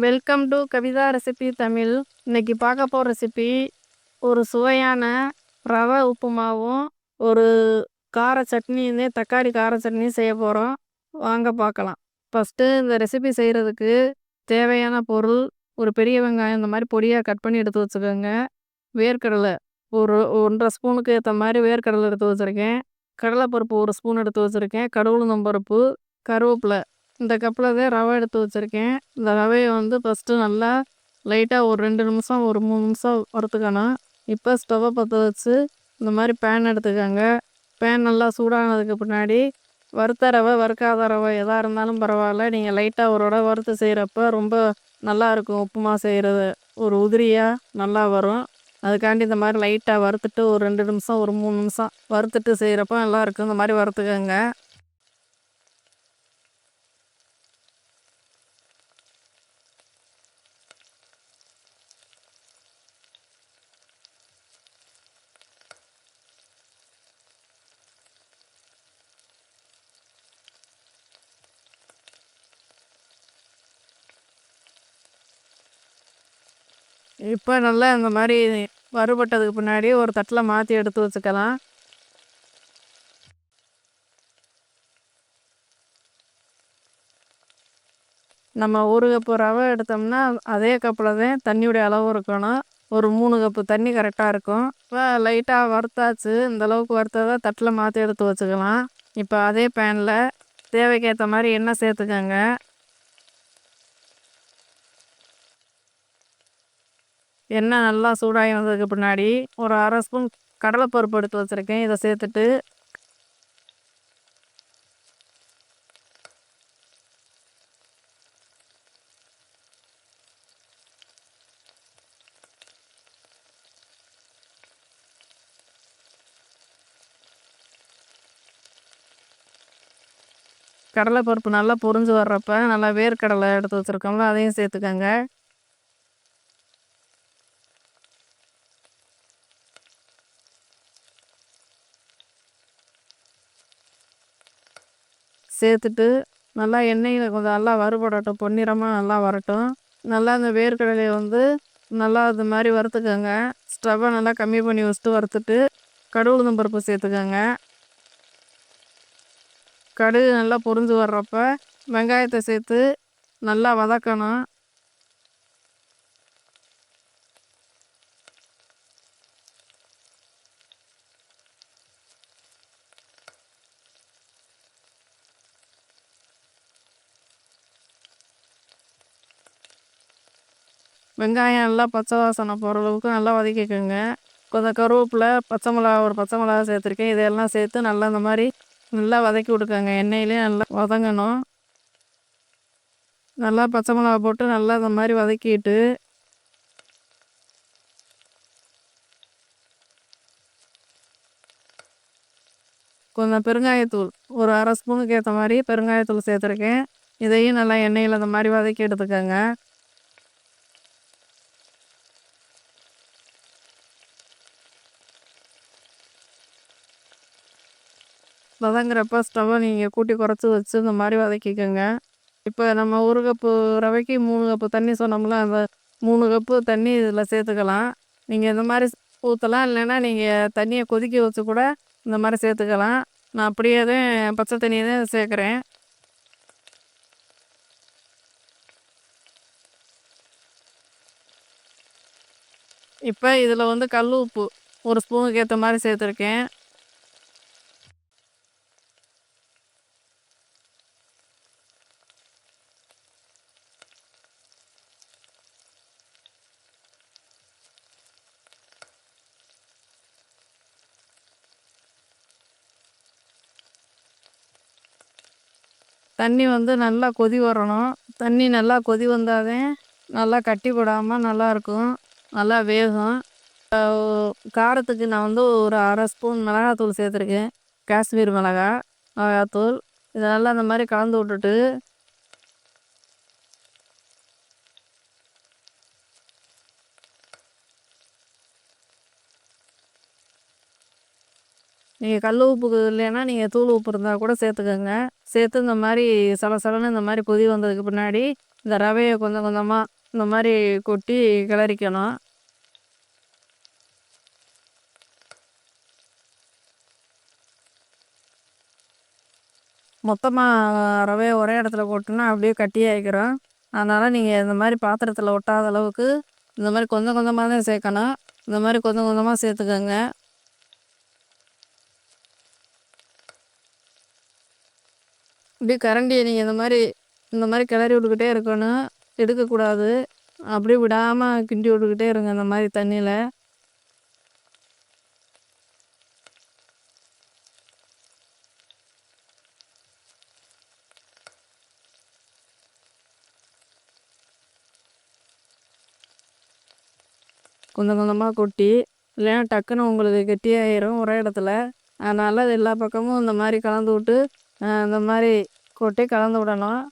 Welcome to Kavitha recipe Tamil. இன்னைக்கு பார்க்க போகிற ரெசிபி ஒரு சுவையான ரவை உப்புமாவும் ஒரு கார சட்னியுமே தக்காளி கார சட்னியும் செய்ய போகிறோம். வாங்க பார்க்கலாம். ஃபஸ்ட்டு இந்த ரெசிபி செய்கிறதுக்கு தேவையான பொருள் ஒரு பெரிய வெங்காயம் இந்த மாதிரி பொடியாக கட் பண்ணி எடுத்து வச்சுக்கோங்க. வேர்க்கடலை ஒரு 1.5 ஸ்பூனுக்கு ஏற்ற மாதிரி வேர்க்கடலை எடுத்து வச்சுருக்கேன். கடலைப்பருப்பு 1 ஸ்பூன் எடுத்து வச்சுருக்கேன். கடவுளுந்தம்பருப்பு, கருவேப்பிலை இந்த கப்பில் தான் ரவை எடுத்து வச்சுருக்கேன். இந்த ரவையை ஃபஸ்ட்டு நல்லா லைட்டாக ஒரு 2 நிமிஷம் ஒரு 3 நிமிஷம் வறுத்துக்கணும். இப்போ ஸ்டவ்வை பற்ற வச்சு இந்த மாதிரி பேன் எடுத்துக்கோங்க. பேன் நல்லா சூடானதுக்கு பின்னாடி வறுத்த ரவை வறுக்காத ரவை எதாக இருந்தாலும் பரவாயில்ல, நீங்கள் லைட்டாக ஒரு தடவை வறுத்து செய்கிறப்ப ரொம்ப நல்லாயிருக்கும். உப்புமா செய்கிறது ஒரு உதிரியாக நல்லா வரும். அதுக்காண்டி இந்த மாதிரி லைட்டாக வறுத்துட்டு ஒரு 2 நிமிஷம் ஒரு 3 நிமிஷம் வறுத்துட்டு செய்கிறப்ப நல்லாயிருக்கும். இந்த மாதிரி வறுத்துக்கோங்க. இப்போ நல்லா இந்த மாதிரி வறுபட்டதுக்கு பின்னாடி ஒரு தட்டில் மாற்றி எடுத்து வச்சுக்கலாம். நம்ம 1 கப்பு ரவை எடுத்தோம்னா அதே கப்பில் தான் தண்ணியுடைய அளவு இருக்கணும். ஒரு 3 கப்பு தண்ணி கரெக்டாக இருக்கும். இப்போ லைட்டாக வறுத்தாச்சு. இந்தளவுக்கு வறுத்ததை தட்டில் மாற்றி எடுத்து வச்சுக்கலாம். இப்போ அதே பேனில் தேவைக்கேற்ற மாதிரி எண்ணெய் சேர்த்துக்கோங்க. எண்ணெய் நல்லா சூடாகி வந்ததுக்கு பின்னாடி ஒரு 1/2 ஸ்பூன் கடலைப்பருப்பு எடுத்து வச்சுருக்கேன். இதை சேர்த்துட்டு கடலைப்பருப்பு நல்லா பொரிஞ்சு வர்றப்ப நல்லா வேர்க்கடலை எடுத்து வச்சுருக்கோம்ல அதையும் சேர்த்துக்கோங்க. சேர்த்துட்டு நல்லா எண்ணெயில் கொஞ்சம் நல்லா வறுபடட்டும், பொன்னிறமாக நல்லா வரட்டும். நல்லா இந்த வேர்க்கடலையை நல்லா இது மாதிரி வறுத்துக்கோங்க. ஸ்டவ்வை நல்லா கம்மி பண்ணி வச்சுட்டு வறுத்துட்டு கடுகு பருப்பு சேர்த்துக்கோங்க. கடுகு நல்லா பொரிஞ்சு வர்றப்ப வெங்காயத்தை சேர்த்து நல்லா வதக்கணும். வெங்காயம் நல்லா பச்சை வாசனை போகிற அளவுக்கு நல்லா வதக்கிக்கோங்க. கொஞ்சம் கருவேப்பிலை, பச்சை மிளகா ஒரு பச்சை மிளகா சேர்த்துருக்கேன். இதெல்லாம் சேர்த்து நல்லா இந்த மாதிரி நல்லா வதக்கி விட்டுக்கோங்க. எண்ணெயிலே நல்லா வதங்கணும். நல்லா பச்சை மிளகா போட்டு நல்லா இந்த மாதிரி வதக்கிட்டு கொஞ்சம் பெருங்காயத்தூள் ஒரு 1/2 ஸ்பூனுக்கு ஏற்ற மாதிரி பெருங்காயத்தூள் சேர்த்துருக்கேன். இதையும் நல்லா எண்ணெயில் இந்த மாதிரி வதக்கி எடுத்துக்கோங்க. வதங்குறப்ப ஸ்டவ்வை நீங்கள் கூட்டி குறைச்சி வச்சு இந்த மாதிரி வதக்கிக்கோங்க. இப்போ நம்ம 1 கப்பு ரவைக்கு 3 கப்பு தண்ணி சொன்னோம்ல, அந்த 3 கப்பு தண்ணி இதில் சேர்த்துக்கலாம். நீங்கள் இந்த மாதிரி ஊற்றலாம், இல்லைன்னா நீங்கள் தண்ணியை கொதிக்க வச்சு கூட இந்த மாதிரி சேர்த்துக்கலாம். நான் அப்படியே தான் பச்சை தண்ணியை தான் சேர்க்குறேன். இப்போ இதில் கல் உப்பு 1 ஸ்பூனுக்கு ஏற்ற மாதிரி சேர்த்துருக்கேன். தண்ணி நல்லா கொதி வரணும். தண்ணி நல்லா கொதி வந்தால் நல்லா கட்டி போடாமல் நல்லாயிருக்கும், நல்லா வேகும். காரத்துக்கு நான் ஒரு 1/2 ஸ்பூன் மிளகாத்தூள் சேர்த்துருக்கேன். காஷ்மீர் மிளகாத்தூள். இதை நல்லா இந்த மாதிரி கலந்து விட்டுட்டு நீங்கள் கல் உப்பு இல்லைன்னா நீங்கள் தூள் உப்பு இருந்தால் கூட சேர்த்துக்கோங்க. சேர்த்து இந்த மாதிரி சலசலன்னு இந்த மாதிரி கொதி வந்ததுக்கு பின்னாடி இந்த ரவையை கொஞ்சம் கொஞ்சமாக இந்த மாதிரி கொட்டி கிளறிக்கணும். மொத்தமாக ரவையை ஒரே இடத்துல கொட்டினா அப்படியே கட்டியாகிக்கிறோம். அதனால் நீங்கள் இந்த மாதிரி பாத்திரத்தில் ஒட்டாத அளவுக்கு இந்த மாதிரி கொஞ்சம் கொஞ்சமாக தான் சேர்க்கணும். இந்த மாதிரி கொஞ்சம் கொஞ்சமாக சேர்த்துக்கோங்க. அப்படியே கரண்டியை நீங்கள் இந்த மாதிரி கிளறி விட்டுக்கிட்டே இருக்கணும், எடுக்கக்கூடாது. அப்படியே விடாமல் கிண்டி விட்டுக்கிட்டே இருங்க இந்த மாதிரி தண்ணியில். கொஞ்சம் கொஞ்சமாக கொட்டி, இல்லைன்னா டக்குன்னு உங்களுக்கு கெட்டியாயிரும் ஒரே இடத்துல. அதனால் அது எல்லா பக்கமும் இந்த மாதிரி கலந்து விட்டு இந்த மாதிரி கொட்டி கலந்து விடணும்.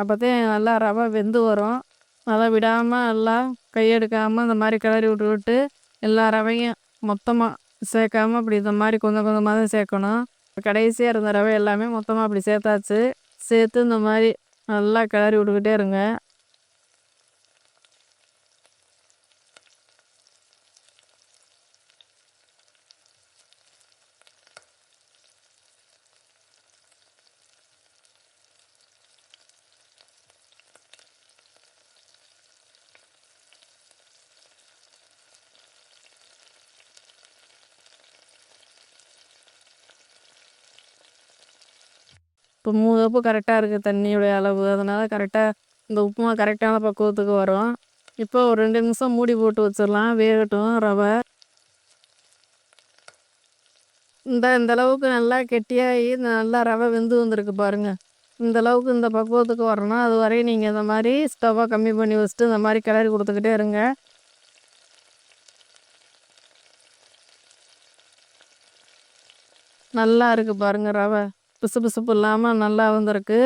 அப்போதான் நல்லா ரவை வெந்து வரும். அதை விடாமல் எல்லாம் கையெடுக்காமல் இந்த மாதிரி கிளறி விட்டு எல்லா ரவையும் மொத்தமாக சேர்க்காம அப்படி இந்த மாதிரி கொஞ்சம் கொஞ்சமாக தான் சேர்க்கணும். கடைசியாக இருந்த ரவை எல்லாமே மொத்தமாக அப்படி சேர்த்தாச்சு. சேர்த்து இந்த மாதிரி நல்லா கிளறி விட்டுக்கிட்டே இருங்க. இப்போ 3 கப்பு கரெக்டாக இருக்குது தண்ணியுடைய அளவு. அதனால் கரெக்டாக இந்த உப்புமா கரெக்டான பக்குவத்துக்கு வரும். இப்போ ஒரு 2 நிமிஷம் மூடி போட்டு வச்சிடலாம், வேகட்டும் ரவை. இந்த அளவுக்கு நல்லா கெட்டியாகி நல்லா ரவை வெந்து வந்திருக்கு பாருங்கள். இந்த அளவுக்கு இந்த பக்குவத்துக்கு வரணும். அது வரையும் நீங்கள் இந்த மாதிரி ஸ்டவ்வை கம்மி பண்ணி வச்சுட்டு இந்த மாதிரி கிளறி கொடுத்துக்கிட்டே இருங்க. நல்லா இருக்குது பாருங்கள், ரவை பிசு பிசுப்பு இல்லாமல் நல்லா வந்திருக்கு.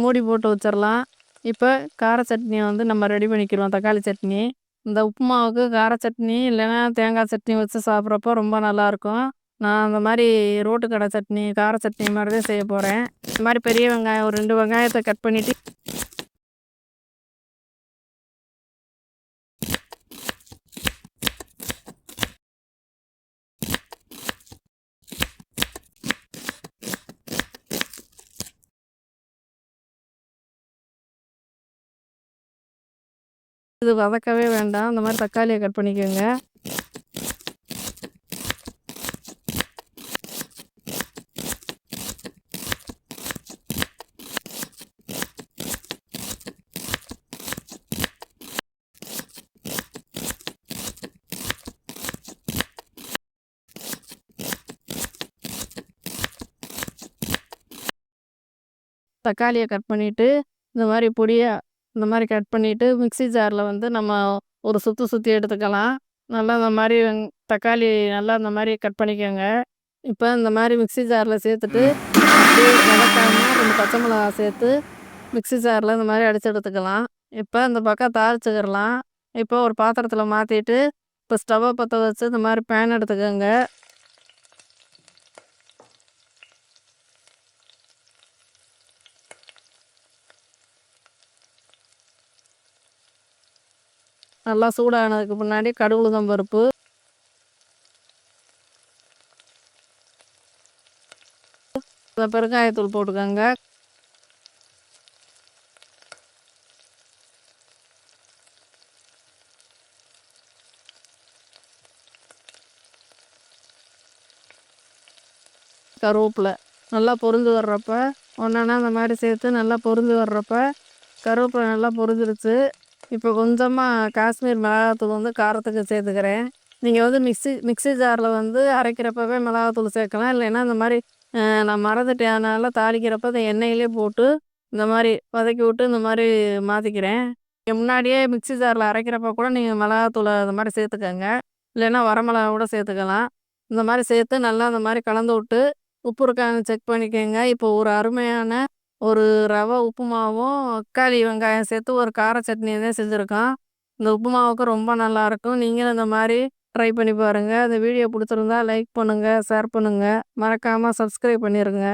மூடி போட்டு வச்சிடலாம். இப்போ கார சட்னியை நம்ம ரெடி பண்ணிக்கிறோம், தக்காளி சட்னி. இந்த உப்புமாவுக்கு கார சட்னி இல்லைன்னா தேங்காய் சட்னி வச்சு சாப்பிட்றப்போ ரொம்ப நல்லாயிருக்கும். நான் அந்த மாதிரி ரோட்டு கடை சட்னி, கார சட்னி மாதிரி தான் செய்ய போகிறேன். இந்த மாதிரி பெரிய வெங்காயம் ஒரு 2 வெங்காயத்தை கட் பண்ணிவிட்டு இது வதக்கவே வேண்டாம். இந்த மாதிரி தக்காளியை கட் பண்ணிக்கோங்க. தக்காளியை கட் பண்ணிவிட்டு இந்த மாதிரி பொடியாக இந்த மாதிரி கட் பண்ணிவிட்டு மிக்ஸி ஜாரில் நம்ம ஒரு சுற்றி எடுத்துக்கலாம். நல்லா இந்த மாதிரி தக்காளி நல்லா இந்த மாதிரி கட் பண்ணிக்கோங்க. இப்போ இந்த மாதிரி மிக்ஸி ஜாரில் சேர்த்துட்டு அப்படியே வதக்காமல் 2 பச்சை மிளகா சேர்த்து மிக்ஸி ஜாரில் இந்த மாதிரி அடித்து எடுத்துக்கலாம். இப்போ இந்த பக்கம் தாளிச்சுக்கிடலாம். இப்போ ஒரு பாத்திரத்தில் மாற்றிட்டு இப்போ ஸ்டவ்வை பற்ற வச்சு இந்த மாதிரி பேன் எடுத்துக்கோங்க. நல்லா சூடானதுக்கு முன்னாடி கடுகு உளுந்தம் பருப்பு, பெருங்காயத்தூள் போட்டுக்கோங்க. கருவேப்பிலை நல்லா பொரிஞ்சு வர்றப்ப ஒன்றா இந்த மாதிரி சேர்த்து நல்லா பொரிஞ்சு வர்றப்ப கருவேப்பிலை நல்லா பொரிஞ்சிருச்சு. இப்போ கொஞ்சமாக காஷ்மீர் மிளகாத்தூள் காரத்துக்கு சேர்த்துக்கிறேன். நீங்கள் மிக்ஸி ஜாரில் அரைக்கிறப்பவே மிளகாத்தூள் சேர்க்கலாம். இல்லைன்னா இந்த மாதிரி நான் மறந்துட்டேன், அதனால் தாளிக்கிறப்ப இந்த எண்ணெயிலே போட்டு இந்த மாதிரி வதக்கி விட்டு இந்த மாதிரி மாற்றிக்கிறேன். முன்னாடியே மிக்ஸி ஜாரில் அரைக்கிறப்ப கூட நீங்கள் மிளகாத்தூளை அது மாதிரி சேர்த்துக்கங்க. இல்லைன்னா வரமிளகா கூட சேர்த்துக்கலாம். இந்த மாதிரி சேர்த்து நல்லா அந்த மாதிரி கலந்து விட்டு உப்பு இருக்கான்னு செக் பண்ணிக்கோங்க. இப்போ ஒரு அருமையான ஒரு ரவை உப்புமாவும் தக்காளி வெங்காயம் சேர்த்து ஒரு கார சட்னி தான் செஞ்சுருக்கோம். இந்த உப்புமாவுக்கு ரொம்ப நல்லாயிருக்கும். நீங்களும் இந்த மாதிரி ட்ரை பண்ணி பாருங்கள். இந்த வீடியோ பிடிச்சிருந்தா லைக் பண்ணுங்கள், ஷேர் பண்ணுங்கள், மறக்காமல் சப்ஸ்கிரைப் பண்ணிடுங்க.